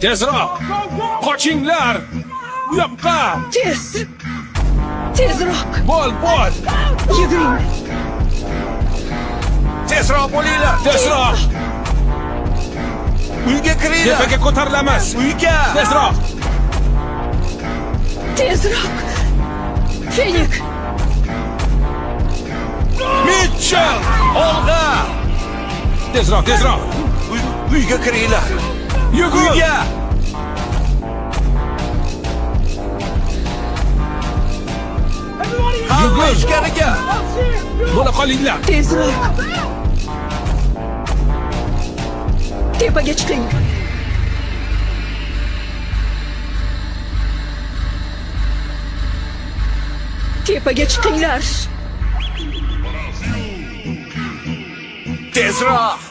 Tezroq! Qochinglar! Bu yoqqa! Tezroq! Bo'l! Yuguring! Tezroq bo'linglar. Tezroq! Uyga kiringlar. Tepaga ko'tarilamiz! Uyga. Tezroq! Tezroq! Fenik! Mitchell! Olg'a! Tezroq! Uyga kiringlar. Yugur! Uyga. Hamma ichkariga. Bo'la qolinglar! Tezroq! Tepaga chiqing! Tepaga chiqinglar! Tezroq.